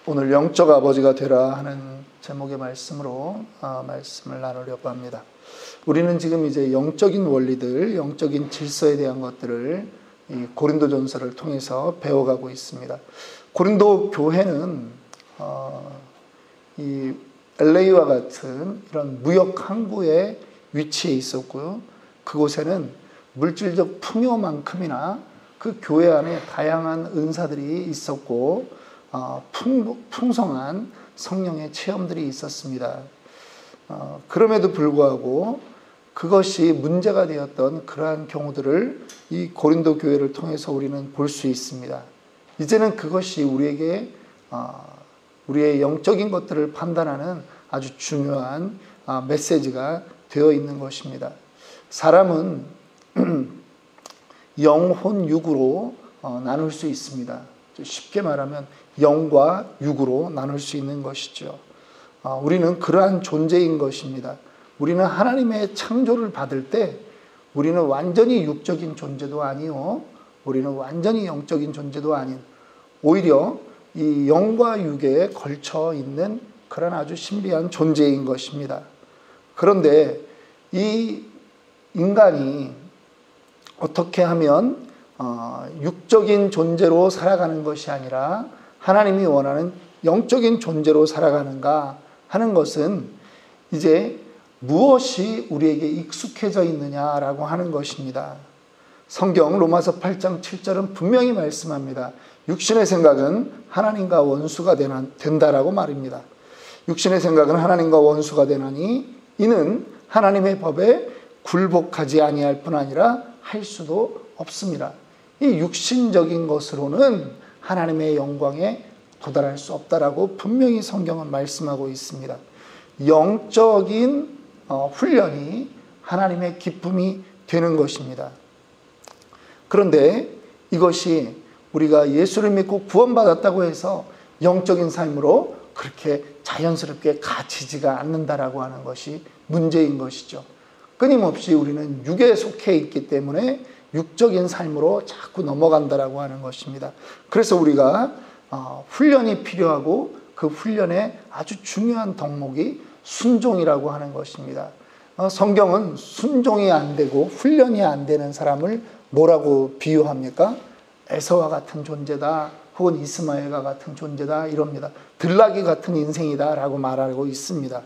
오늘 영적 아버지가 되라 하는 제목의 말씀으로 말씀을 나누려고 합니다. 우리는 지금 이제 영적인 원리들, 영적인 질서에 대한 것들을 이 고린도전서를 통해서 배워가고 있습니다. 고린도 교회는 이 LA와 같은 이런 무역 항구에 위치해 있었고요. 그곳에는 물질적 풍요만큼이나 그 교회 안에 다양한 은사들이 있었고 풍성한 성령의 체험들이 있었습니다. 그럼에도 불구하고 그것이 문제가 되었던 그러한 경우들을 이 고린도 교회를 통해서 우리는 볼 수 있습니다. 이제는 그것이 우리에게 우리의 영적인 것들을 판단하는 아주 중요한 메시지가 되어 있는 것입니다. 사람은 영혼, 육으로 나눌 수 있습니다. 쉽게 말하면 영과 육으로 나눌 수 있는 것이죠. 우리는 그러한 존재인 것입니다. 우리는 하나님의 창조를 받을 때 우리는 완전히 육적인 존재도 아니요, 우리는 완전히 영적인 존재도 아닌, 오히려 이 영과 육에 걸쳐 있는 그런 아주 신비한 존재인 것입니다. 그런데 이 인간이 어떻게 하면 육적인 존재로 살아가는 것이 아니라 하나님이 원하는 영적인 존재로 살아가는가 하는 것은 이제 무엇이 우리에게 익숙해져 있느냐라고 하는 것입니다. 성경 로마서 8장 7절은 분명히 말씀합니다. 육신의 생각은 하나님과 원수가 된다라고 말입니다. 육신의 생각은 하나님과 원수가 되나니 이는 하나님의 법에 굴복하지 아니할 뿐 아니라 할 수도 없습니다. 이 육신적인 것으로는 하나님의 영광에 도달할 수 없다라고 분명히 성경은 말씀하고 있습니다. 영적인 훈련이 하나님의 기쁨이 되는 것입니다. 그런데 이것이 우리가 예수를 믿고 구원받았다고 해서 영적인 삶으로 그렇게 자연스럽게 갇히지가 않는다라고 하는 것이 문제인 것이죠. 끊임없이 우리는 육에 속해 있기 때문에 육적인 삶으로 자꾸 넘어간다라고 하는 것입니다. 그래서 우리가 훈련이 필요하고 그 훈련의 아주 중요한 덕목이 순종이라고 하는 것입니다. 성경은 순종이 안 되고 훈련이 안 되는 사람을 뭐라고 비유합니까? 에서와 같은 존재다, 혹은 이스마엘과 같은 존재다 이럽니다. 들나귀 같은 인생이다 라고 말하고 있습니다.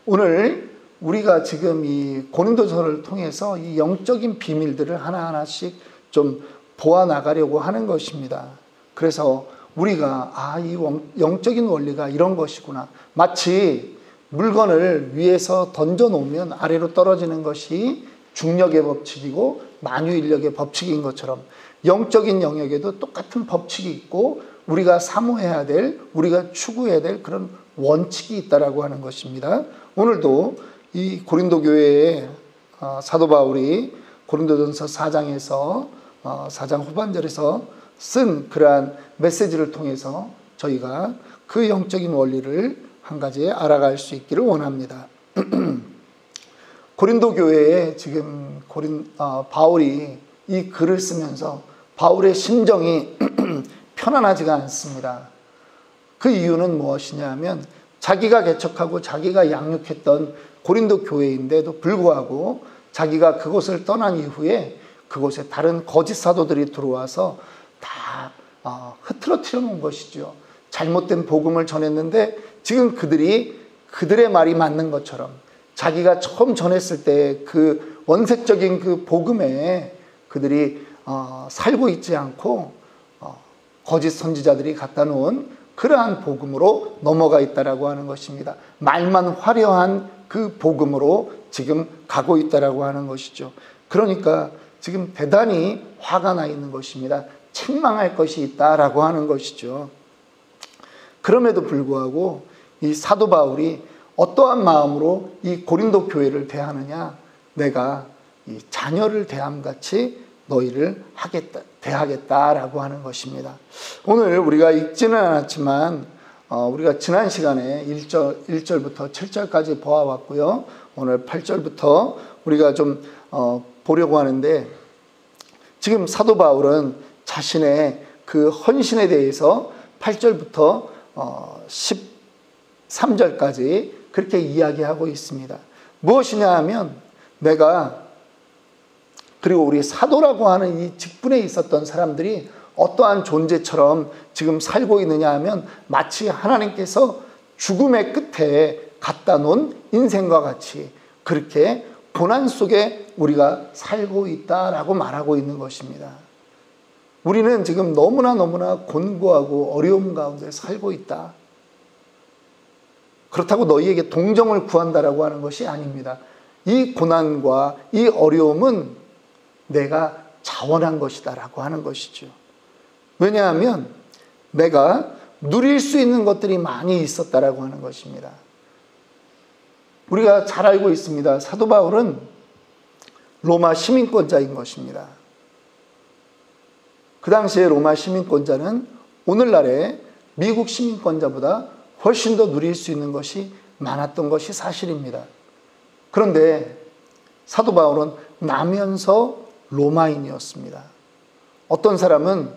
오늘 우리가 지금 이 고린도서를 통해서 이 영적인 비밀들을 하나하나씩 좀 보아나가려고 하는 것입니다. 그래서 우리가 이 영적인 원리가 이런 것이구나. 마치 물건을 위에서 던져놓으면 아래로 떨어지는 것이 중력의 법칙이고 만유인력의 법칙인 것처럼 영적인 영역에도 똑같은 법칙이 있고 우리가 사모해야 될, 우리가 추구해야 될 그런 원칙이 있다라고 하는 것입니다. 오늘도 이 고린도 교회의 사도 바울이 고린도전서 4장에서 4장 후반절에서 쓴 그러한 메시지를 통해서 저희가 그 영적인 원리를 한 가지 알아갈 수 있기를 원합니다. 고린도 교회에 지금 바울이 이 글을 쓰면서 바울의 심정이 편안하지가 않습니다. 그 이유는 무엇이냐 하면 자기가 개척하고 자기가 양육했던 고린도 교회인데도 불구하고 자기가 그곳을 떠난 이후에 그곳에 다른 거짓 사도들이 들어와서 다 흐트러뜨려 놓은 것이죠. 잘못된 복음을 전했는데 지금 그들의 말이 맞는 것처럼 자기가 처음 전했을 때 그 원색적인 그 복음에 그들이 살고 있지 않고 거짓 선지자들이 갖다 놓은 그러한 복음으로 넘어가 있다라고 하는 것입니다. 말만 화려한 그 복음으로 지금 가고 있다라고 하는 것이죠. 그러니까 지금 대단히 화가 나 있는 것입니다. 책망할 것이 있다라고 하는 것이죠. 그럼에도 불구하고 이 사도 바울이 어떠한 마음으로 이 고린도 교회를 대하느냐? 내가 이 자녀를 대함같이 너희를 대하겠다라고 하는 것입니다. 오늘 우리가 읽지는 않았지만 우리가 지난 시간에 1절부터 7절까지 보아왔고요. 오늘 8절부터 우리가 좀 보려고 하는데 지금 사도 바울은 자신의 그 헌신에 대해서 8절부터 13절까지 그렇게 이야기하고 있습니다. 무엇이냐 하면 그리고 우리 사도라고 하는 이 직분에 있었던 사람들이 어떠한 존재처럼 지금 살고 있느냐 하면 마치 하나님께서 죽음의 끝에 갖다 놓은 인생과 같이 그렇게 고난 속에 우리가 살고 있다라고 말하고 있는 것입니다. 우리는 지금 너무나 곤고하고 어려움 가운데 살고 있다. 그렇다고 너희에게 동정을 구한다라고 하는 것이 아닙니다. 이 고난과 이 어려움은 내가 자원한 것이다라고 하는 것이죠. 왜냐하면 내가 누릴 수 있는 것들이 많이 있었다라고 하는 것입니다. 우리가 잘 알고 있습니다. 사도 바울은 로마 시민권자인 것입니다. 그 당시에 로마 시민권자는 오늘날의 미국 시민권자보다 훨씬 더 누릴 수 있는 것이 많았던 것이 사실입니다. 그런데 사도 바울은 나면서 로마인이었습니다. 어떤 사람은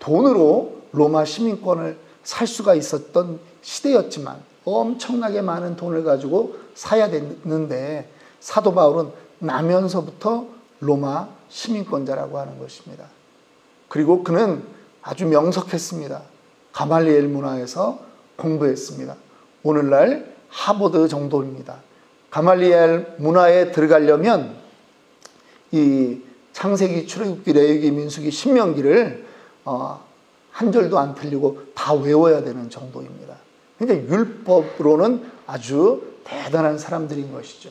돈으로 로마 시민권을 살 수가 있었던 시대였지만 엄청나게 많은 돈을 가지고 사야 됐는데 사도 바울은 나면서부터 로마 시민권자라고 하는 것입니다. 그리고 그는 아주 명석했습니다. 가말리엘 문화에서 공부했습니다. 오늘날 하버드 정도입니다. 가말리엘 문화에 들어가려면 이 창세기, 출애굽기, 레위기, 민수기, 신명기를 한 절도 안 틀리고 다 외워야 되는 정도입니다. 그러니까 율법으로는 아주 대단한 사람들인 것이죠.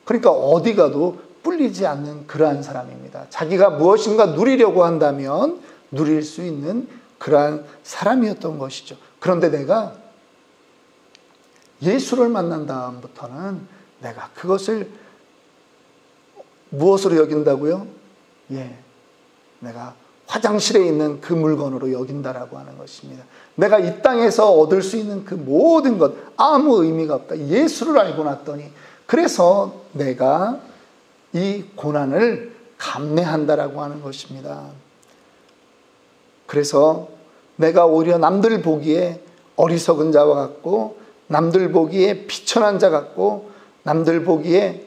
그러니까 어디 가도 뿔리지 않는 그러한 사람입니다. 자기가 무엇인가 누리려고 한다면 누릴 수 있는 그러한 사람이었던 것이죠. 그런데 내가 예수를 만난 다음부터는 내가 그것을 무엇으로 여긴다고요? 내가 화장실에 있는 그 물건으로 여긴다라고 하는 것입니다. 내가 이 땅에서 얻을 수 있는 그 모든 것 아무 의미가 없다. 예수를 알고 났더니 그래서 내가 이 고난을 감내한다라고 하는 것입니다. 그래서 내가 오히려 남들 보기에 어리석은 자와 같고 남들 보기에 비천한 자 같고 남들 보기에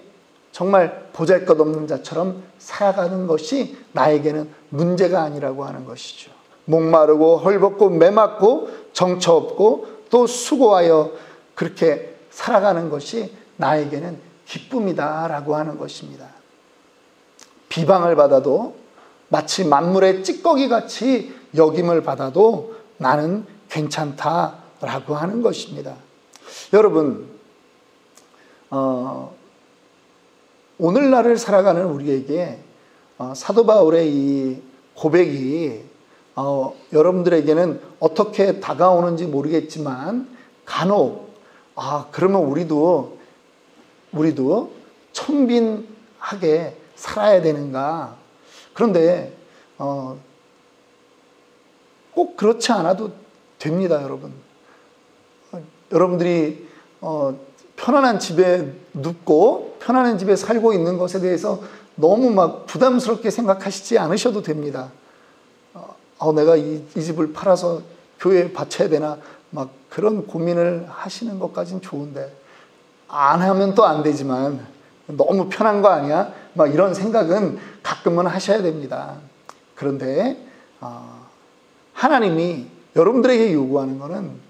정말 보잘것없는 자처럼 살아가는 것이 나에게는 문제가 아니라고 하는 것이죠. 목마르고 헐벗고 매맞고 정처 없고 또 수고하여 그렇게 살아가는 것이 나에게는 기쁨이다라고 하는 것입니다. 비방을 받아도 마치 만물의 찌꺼기같이 여김을 받아도 나는 괜찮다라고 하는 것입니다. 여러분, 오늘날을 살아가는 우리에게 사도 바울의 이 고백이 여러분들에게는 어떻게 다가오는지 모르겠지만 간혹 그러면 우리도 천빈하게 살아야 되는가? 그런데 꼭 그렇지 않아도 됩니다, 여러분. 여러분들이 편안한 집에 눕고 편안한 집에 살고 있는 것에 대해서 너무 막 부담스럽게 생각하시지 않으셔도 됩니다. 내가 이 집을 팔아서 교회에 바쳐야 되나 막 그런 고민을 하시는 것까지는 좋은데 안 하면 또 안 되지만 너무 편한 거 아니야? 막 이런 생각은 가끔은 하셔야 됩니다. 그런데 하나님이 여러분들에게 요구하는 것은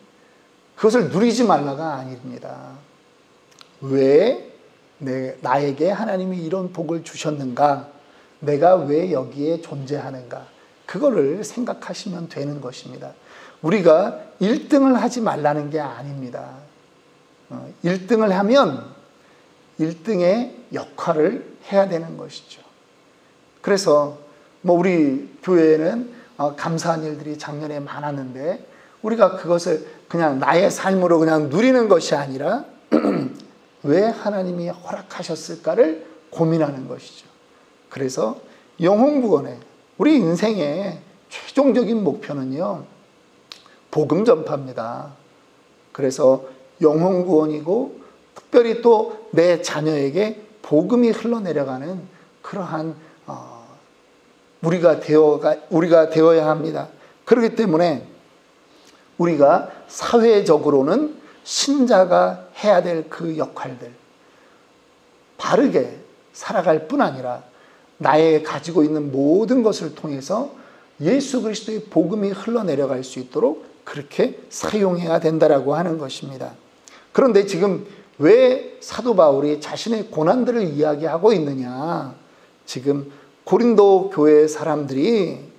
그것을 누리지 말라가 아닙니다. 왜 나에게 하나님이 이런 복을 주셨는가? 내가 왜 여기에 존재하는가? 그거를 생각하시면 되는 것입니다. 우리가 1등을 하지 말라는 게 아닙니다. 1등을 하면 1등의 역할을 해야 되는 것이죠. 그래서 우리 교회에는 감사한 일들이 작년에 많았는데 우리가 그것을 그냥 나의 삶으로 그냥 누리는 것이 아니라 왜 하나님이 허락하셨을까를 고민하는 것이죠. 그래서 영혼구원에 우리 인생의 최종적인 목표는요, 복음 전파입니다. 그래서 영혼구원이고 특별히 또 내 자녀에게 복음이 흘러내려가는 그러한 우리가 되어야 합니다. 그렇기 때문에 우리가 사회적으로는 신자가 해야 될 그 역할들, 바르게 살아갈 뿐 아니라 나의 가지고 있는 모든 것을 통해서 예수 그리스도의 복음이 흘러내려갈 수 있도록 그렇게 사용해야 된다라고 하는 것입니다. 그런데 지금 왜 사도 바울이 자신의 고난들을 이야기하고 있느냐? 지금 고린도 교회 사람들이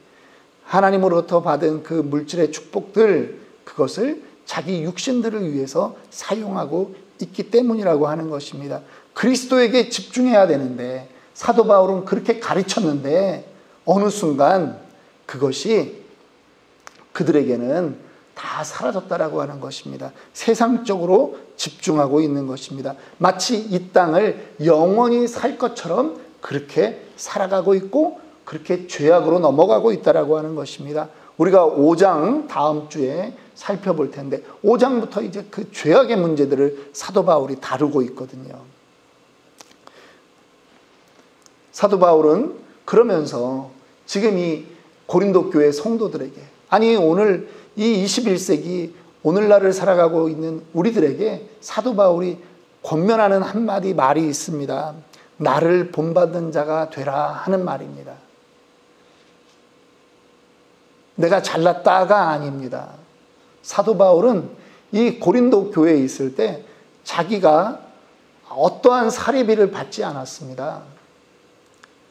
하나님으로부터 받은 그 물질의 축복들, 그것을 자기 육신들을 위해서 사용하고 있기 때문이라고 하는 것입니다. 그리스도에게 집중해야 되는데 사도 바울은 그렇게 가르쳤는데 어느 순간 그것이 그들에게는 다 사라졌다라고 하는 것입니다. 세상적으로 집중하고 있는 것입니다. 마치 이 땅을 영원히 살 것처럼 그렇게 살아가고 있고 그렇게 죄악으로 넘어가고 있다라고 하는 것입니다. 우리가 5장 다음 주에 살펴볼 텐데 5장부터 이제 그 죄악의 문제들을 사도 바울이 다루고 있거든요. 사도 바울은 그러면서 지금 이 고린도 교회 성도들에게, 아니 오늘 이 21세기 오늘날을 살아가고 있는 우리들에게 사도 바울이 권면하는 한마디 말이 있습니다. 나를 본받는 자가 되라 하는 말입니다. 내가 잘났다가 아닙니다. 사도 바울은 이 고린도 교회에 있을 때 자기가 어떠한 사례비를 받지 않았습니다.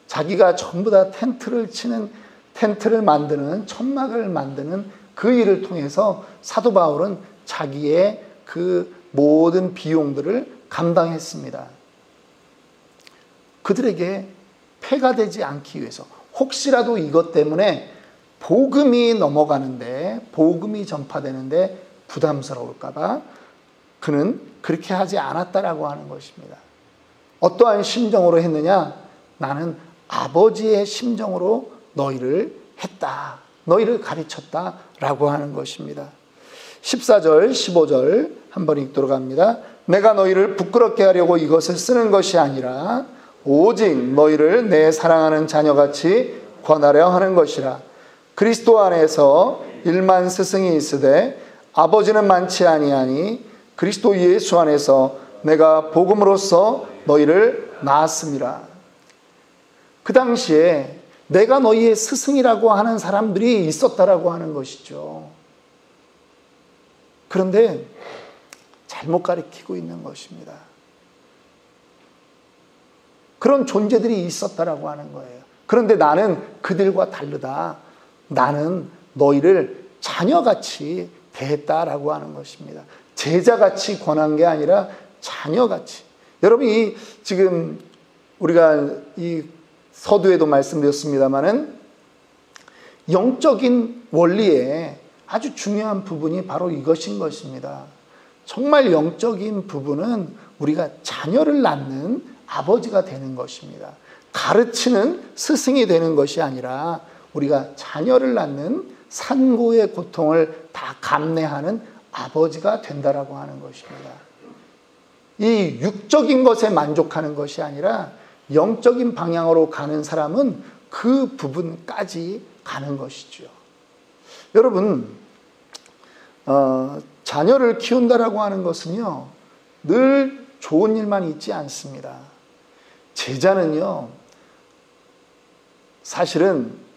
자기가 전부 다 텐트를 만드는, 천막을 만드는 그 일을 통해서 사도 바울은 자기의 그 모든 비용들을 감당했습니다. 그들에게 폐가 되지 않기 위해서, 혹시라도 이것 때문에 복음이 넘어가는데, 복음이 전파되는데 부담스러울까봐 그는 그렇게 하지 않았다라고 하는 것입니다. 어떠한 심정으로 했느냐? 나는 아버지의 심정으로 너희를 했다, 너희를 가르쳤다라고 하는 것입니다. 14절, 15절 한번 읽도록 합니다. 내가 너희를 부끄럽게 하려고 이것을 쓰는 것이 아니라 오직 너희를 내 사랑하는 자녀같이 권하려 하는 것이라. 그리스도 안에서 1만 스승이 있으되 아버지는 많지 아니하니 그리스도 예수 안에서 내가 복음으로써 너희를 낳았음이라. 그 당시에 내가 너희의 스승이라고 하는 사람들이 있었다라고 하는 것이죠. 그런데 잘못 가르치고 있는 것입니다. 그런 존재들이 있었다라고 하는 거예요. 그런데 나는 그들과 다르다. 나는 너희를 자녀같이 대했다라고 하는 것입니다. 제자같이 권한 게 아니라 자녀같이. 여러분, 지금 우리가 이 서두에도 말씀드렸습니다마는 영적인 원리에 아주 중요한 부분이 바로 이것인 것입니다. 정말 영적인 부분은 우리가 자녀를 낳는 아버지가 되는 것입니다. 가르치는 스승이 되는 것이 아니라 우리가 자녀를 낳는 산고의 고통을 다 감내하는 아버지가 된다라고 하는 것입니다. 이 육적인 것에 만족하는 것이 아니라 영적인 방향으로 가는 사람은 그 부분까지 가는 것이죠. 여러분, 자녀를 키운다라고 하는 것은요, 늘 좋은 일만 있지 않습니다. 제자는요, 사실은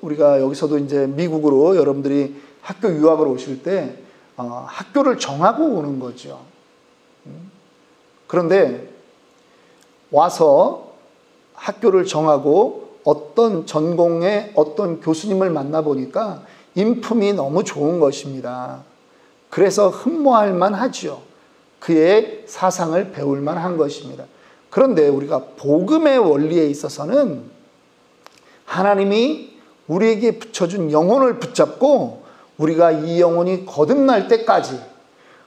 우리가 여기서도 이제 미국으로 여러분들이 학교 유학을 오실 때 학교를 정하고 오는 거죠. 그런데 와서 학교를 정하고 어떤 전공의 어떤 교수님을 만나보니까 인품이 너무 좋은 것입니다. 그래서 흠모할 만하죠. 그의 사상을 배울 만한 것입니다. 그런데 우리가 복음의 원리에 있어서는 하나님이 우리에게 붙여준 영혼을 붙잡고 우리가 이 영혼이 거듭날 때까지,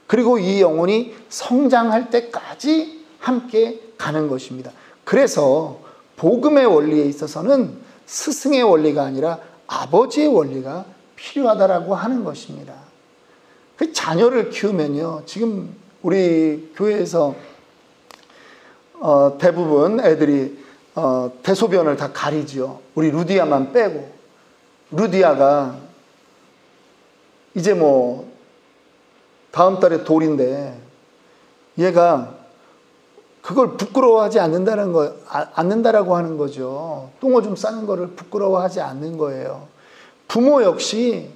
그리고 이 영혼이 성장할 때까지 함께 가는 것입니다. 그래서 복음의 원리에 있어서는 스승의 원리가 아니라 아버지의 원리가 필요하다라고 하는 것입니다. 그 자녀를 키우면요, 지금 우리 교회에서 대부분 애들이 대소변을 다 가리지요. 우리 루디아만 빼고. 루디아가 이제 뭐 다음 달에 돌인데 얘가 그걸 부끄러워하지 않는다라고 하는 거죠. 똥오줌 싸는 거를 부끄러워하지 않는 거예요. 부모 역시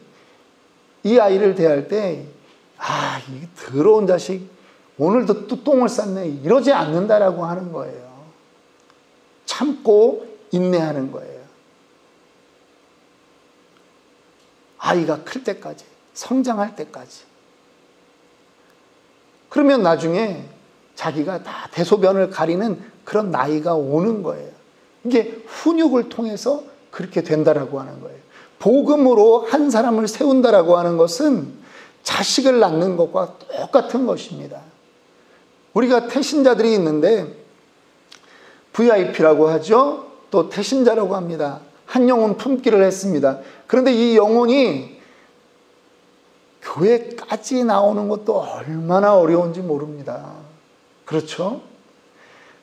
이 아이를 대할 때, 이 더러운 자식, 오늘도 또 똥을 쌌네, 이러지 않는다라고 하는 거예요. 참고 인내하는 거예요. 아이가 클 때까지, 성장할 때까지. 그러면 나중에 자기가 다 대소변을 가리는 그런 나이가 오는 거예요. 이게 훈육을 통해서 그렇게 된다라고 하는 거예요. 복음으로 한 사람을 세운다라고 하는 것은 자식을 낳는 것과 똑같은 것입니다. 우리가 태신자들이 있는데 VIP라고 하죠. 또 태신자라고 합니다. 한 영혼 품기를 했습니다. 그런데 이 영혼이 교회까지 나오는 것도 얼마나 어려운지 모릅니다. 그렇죠?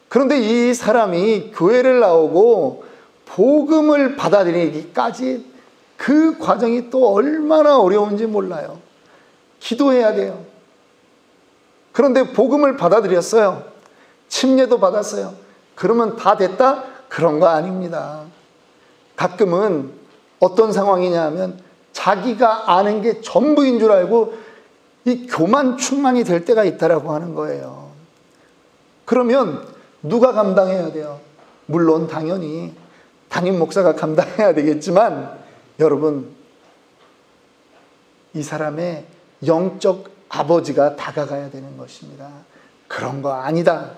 그런데 이 사람이 교회를 나오고 복음을 받아들이기까지 그 과정이 또 얼마나 어려운지 몰라요. 기도해야 돼요. 그런데 복음을 받아들였어요. 침례도 받았어요. 그러면 다 됐다? 그런 거 아닙니다. 가끔은 어떤 상황이냐 하면 자기가 아는 게 전부인 줄 알고 이 교만 충만이 될 때가 있다라고 하는 거예요. 그러면 누가 감당해야 돼요? 물론 당연히 담임 목사가 감당해야 되겠지만 여러분, 이 사람의 영적 아버지가 다가가야 되는 것입니다. 그런 거 아니다.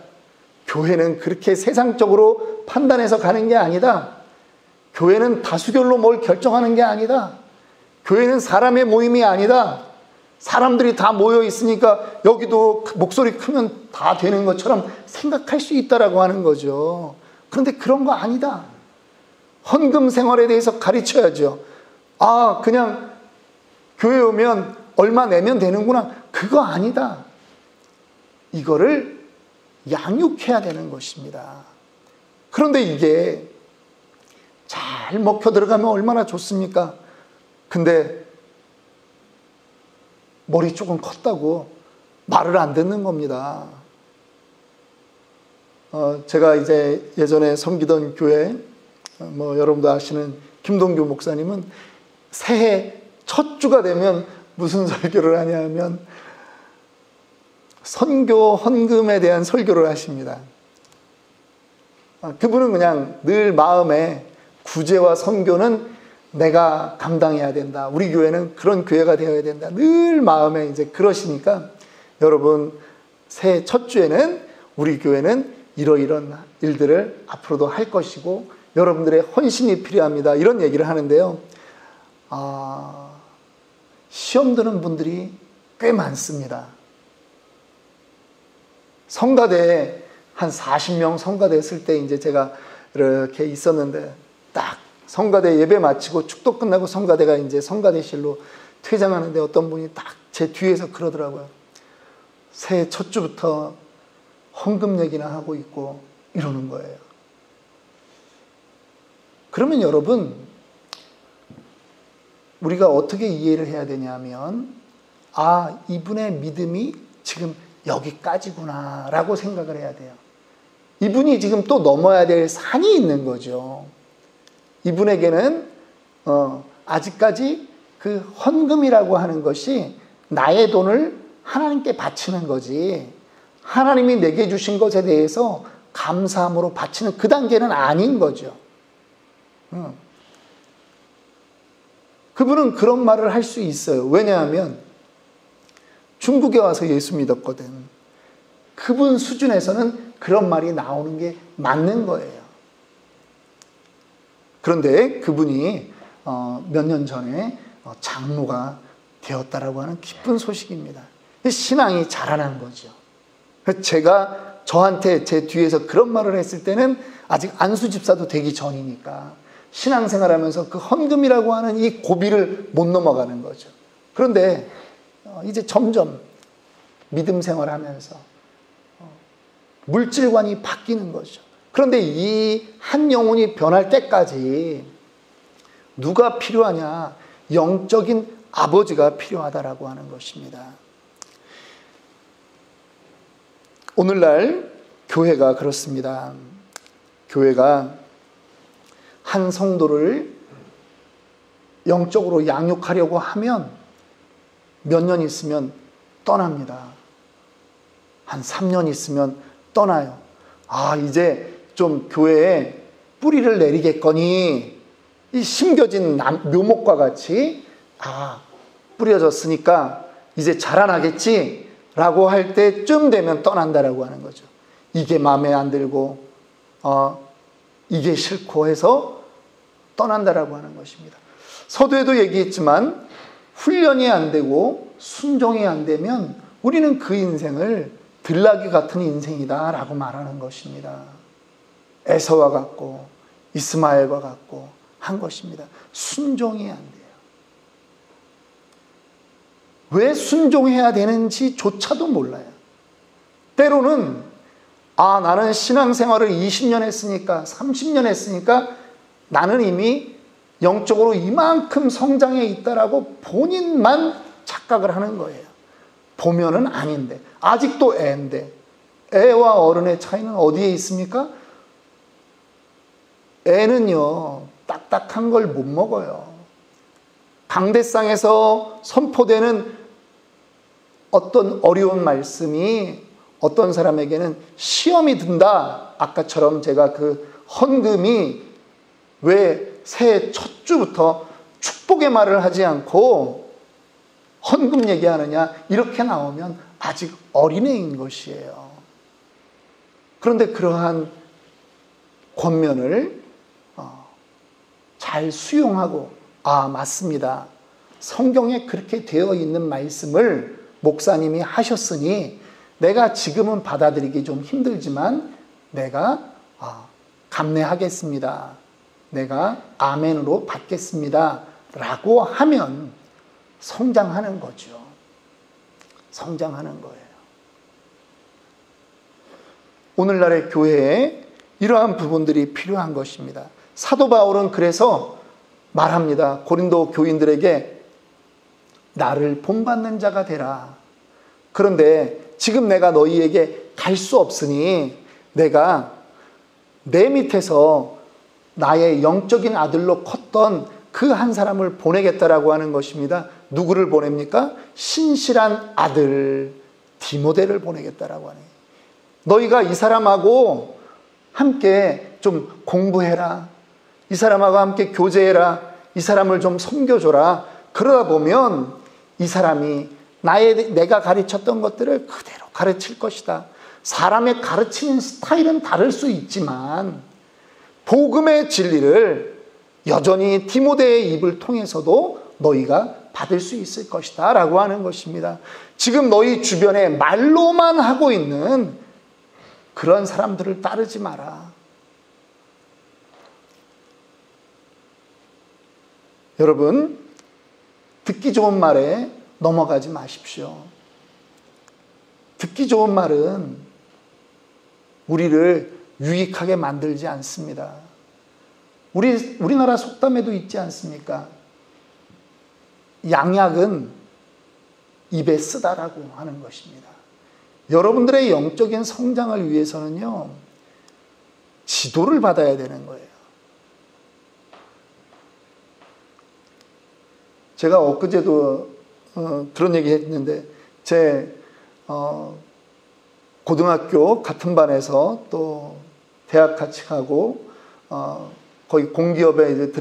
교회는 그렇게 세상적으로 판단해서 가는 게 아니다. 교회는 다수결로 뭘 결정하는 게 아니다. 교회는 사람의 모임이 아니다. 사람들이 다 모여 있으니까 여기도 목소리 크면 다 되는 것처럼 생각할 수 있다라고 하는 거죠. 그런데 그런 거 아니다. 헌금 생활에 대해서 가르쳐야죠. 그냥 교회 오면 얼마 내면 되는구나. 그거 아니다. 이거를 양육해야 되는 것입니다. 그런데 이게 잘 먹혀 들어가면 얼마나 좋습니까? 근데 머리 조금 컸다고 말을 안 듣는 겁니다. 제가 이제 예전에 섬기던 교회, 여러분도 아시는 김동규 목사님은 새해 첫 주가 되면 무슨 설교를 하냐면 선교 헌금에 대한 설교를 하십니다. 그분은 그냥 늘 마음에 구제와 선교는 내가 감당해야 된다. 우리 교회는 그런 교회가 되어야 된다. 늘 마음에 이제 그러시니까 여러분, 새해 첫 주에는 우리 교회는 이러이런 일들을 앞으로도 할 것이고 여러분들의 헌신이 필요합니다. 이런 얘기를 하는데요. 시험 드는 분들이 꽤 많습니다. 성가대에 한 40명 성가대 했을 때 이제 제가 이렇게 있었는데 딱 성가대 예배 마치고 축도 끝나고 성가대가 이제 성가대실로 퇴장하는데 어떤 분이 딱 제 뒤에서 그러더라고요. 새해 첫 주부터 헌금 얘기나 하고 있고 이러는 거예요. 그러면 여러분, 우리가 어떻게 이해를 해야 되냐면 이분의 믿음이 지금 여기까지구나 라고 생각을 해야 돼요. 이분이 지금 또 넘어야 될 산이 있는 거죠. 이분에게는 아직까지 그 헌금이라고 하는 것이 나의 돈을 하나님께 바치는 거지 하나님이 내게 주신 것에 대해서 감사함으로 바치는 그 단계는 아닌 거죠. 그분은 그런 말을 할 수 있어요. 왜냐하면 중국에 와서 예수 믿었거든. 그분 수준에서는 그런 말이 나오는 게 맞는 거예요. 그런데 그분이 몇 년 전에 장로가 되었다라고 하는 기쁜 소식입니다. 신앙이 자라난 거죠. 제가 저한테 제 뒤에서 그런 말을 했을 때는 아직 안수 집사도 되기 전이니까 신앙생활하면서 그 헌금이라고 하는 이 고비를 못 넘어가는 거죠. 그런데 이제 점점 믿음 생활하면서 물질관이 바뀌는 거죠. 그런데 이 한 영혼이 변할 때까지 누가 필요하냐? 영적인 아버지가 필요하다라고 하는 것입니다. 오늘날 교회가 그렇습니다. 교회가 한 성도를 영적으로 양육하려고 하면 몇 년 있으면 떠납니다. 한 3년 있으면 떠나요. 이제 좀 교회에 뿌리를 내리겠거니, 이 심겨진 묘목과 같이 뿌려졌으니까 이제 자라나겠지 라고 할 때쯤 되면 떠난다라고 하는 거죠. 이게 마음에 안 들고 이게 싫고 해서 떠난다라고 하는 것입니다. 서두에도 얘기했지만 훈련이 안 되고 순종이 안 되면 우리는 그 인생을 들나귀 같은 인생이다 라고 말하는 것입니다. 에서와 같고 이스마엘과 같고 한 것입니다. 순종이 안 돼요. 왜 순종해야 되는지조차도 몰라요. 때로는 나는 신앙생활을 20년 했으니까 30년 했으니까 나는 이미 영적으로 이만큼 성장해 있다라고 본인만 착각을 하는 거예요. 보면은 아닌데, 아직도 애인데, 애와 어른의 차이는 어디에 있습니까? 애는요 딱딱한 걸 못 먹어요. 강대상에서 선포되는 어떤 어려운 말씀이 어떤 사람에게는 시험이 든다. 아까처럼 제가 그 헌금이 왜 새해 첫 주부터 축복의 말을 하지 않고 헌금 얘기하느냐 이렇게 나오면 아직 어린애인 것이에요. 그런데 그러한 권면을 잘 수용하고 맞습니다. 성경에 그렇게 되어 있는 말씀을 목사님이 하셨으니 내가 지금은 받아들이기 좀 힘들지만 내가 감내하겠습니다. 내가 아멘으로 받겠습니다. 라고 하면 성장하는 거죠. 성장하는 거예요. 오늘날의 교회에 이러한 부분들이 필요한 것입니다. 사도 바울은 그래서 말합니다. 고린도 교인들에게 나를 본받는 자가 되라. 그런데 지금 내가 너희에게 갈 수 없으니 내가 내 밑에서 나의 영적인 아들로 컸던 그 한 사람을 보내겠다라고 하는 것입니다. 누구를 보냅니까? 신실한 아들 디모데를 보내겠다라고 하네요. 너희가 이 사람하고 함께 좀 공부해라. 이 사람하고 함께 교제해라. 이 사람을 좀 섬겨줘라. 그러다 보면 이 사람이 내가 가르쳤던 것들을 그대로 가르칠 것이다. 사람의 가르치는 스타일은 다를 수 있지만 복음의 진리를 여전히 디모데의 입을 통해서도 너희가 받을 수 있을 것이다 라고 하는 것입니다. 지금 너희 주변에 말로만 하고 있는 그런 사람들을 따르지 마라. 여러분, 듣기 좋은 말에 넘어가지 마십시오. 듣기 좋은 말은 우리를 유익하게 만들지 않습니다. 우리나라 속담에도 있지 않습니까? 양약은 입에 쓰다라고 하는 것입니다. 여러분들의 영적인 성장을 위해서는요, 지도를 받아야 되는 거예요. 제가 엊그제도 그런 얘기 했는데, 제 고등학교 같은 반에서 또 대학 같이 가고 거기 공기업에 이제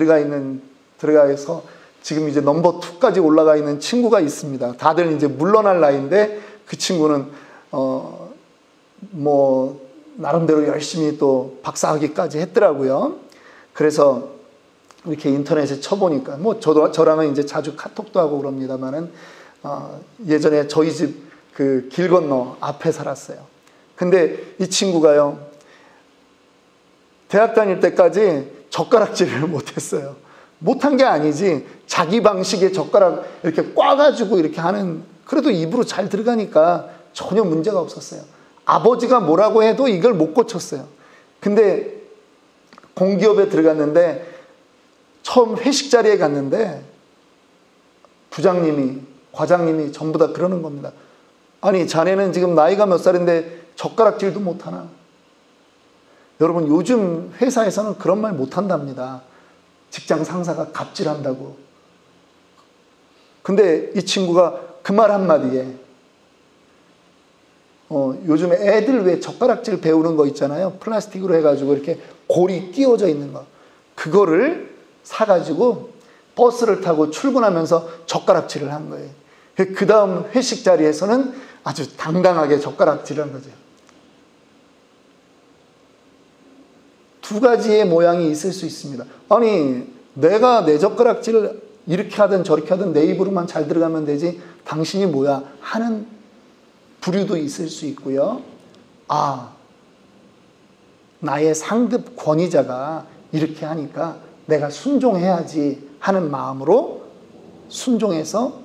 들어가서 지금 이제 넘버 2까지 올라가 있는 친구가 있습니다. 다들 이제 물러날 나이인데 그 친구는 뭐 나름대로 열심히 또 박사학위까지 했더라고요. 그래서 이렇게 인터넷에 쳐보니까 뭐 저랑은 이제 자주 카톡도 하고 그럽니다만은 예전에 저희 집 그 길 건너 앞에 살았어요. 근데 이 친구가요, 대학 다닐 때까지 젓가락질을 못했어요. 못한 게 아니지, 자기 방식의 젓가락 이렇게 꽈가지고 이렇게 하는, 그래도 입으로 잘 들어가니까 전혀 문제가 없었어요. 아버지가 뭐라고 해도 이걸 못 고쳤어요. 근데 공기업에 들어갔는데 처음 회식 자리에 갔는데 부장님이, 과장님이 전부 다 그러는 겁니다. 아니, 자네는 지금 나이가 몇 살인데 젓가락질도 못하나? 여러분, 요즘 회사에서는 그런 말 못한답니다. 직장 상사가 갑질한다고. 근데 이 친구가 그 말 한마디에 요즘에 애들 왜 젓가락질 배우는 거 있잖아요. 플라스틱으로 해가지고 이렇게 골이 끼워져 있는 거. 그거를 사가지고 버스를 타고 출근하면서 젓가락질을 한 거예요. 그 다음 회식 자리에서는 아주 당당하게 젓가락질을 한 거죠. 두 가지의 모양이 있을 수 있습니다. 아니, 내가 내 젓가락질을 이렇게 하든 저렇게 하든 내 입으로만 잘 들어가면 되지 당신이 뭐야 하는 부류도 있을 수 있고요. 아, 나의 상급 권위자가 이렇게 하니까 내가 순종해야지 하는 마음으로 순종해서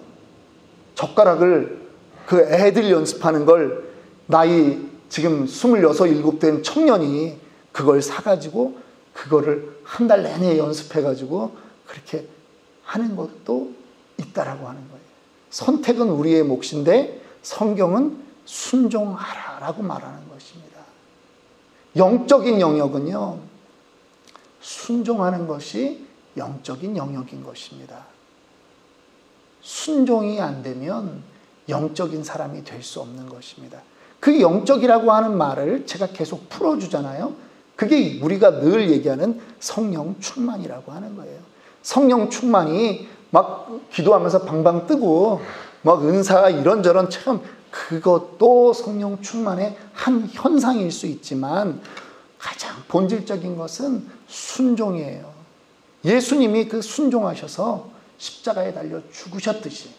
젓가락을, 그 애들 연습하는 걸 나이 지금 26, 7 된 청년이 그걸 사가지고 그거를 한 달 내내 연습해가지고 그렇게 하는 것도 있다라고 하는 거예요. 선택은 우리의 몫인데 성경은 순종하라라고 말하는 것입니다. 영적인 영역은요, 순종하는 것이 영적인 영역인 것입니다. 순종이 안 되면 영적인 사람이 될 수 없는 것입니다. 그 영적이라고 하는 말을 제가 계속 풀어주잖아요. 그게 우리가 늘 얘기하는 성령 충만이라고 하는 거예요. 성령 충만이 막 기도하면서 방방 뜨고 막 은사가 이런저런 참 그것도 성령 충만의 한 현상일 수 있지만 가장 본질적인 것은 순종이에요. 예수님이 그 순종하셔서 십자가에 달려 죽으셨듯이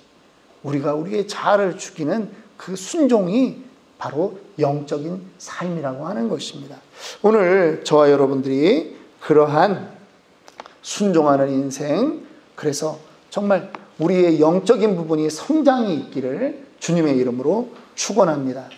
우리가 우리의 자아를 죽이는 그 순종이 바로 영적인 삶이라고 하는 것입니다. 오늘 저와 여러분들이 그러한 순종하는 인생, 그래서 정말 우리의 영적인 부분이 성장이 있기를 주님의 이름으로 축원합니다.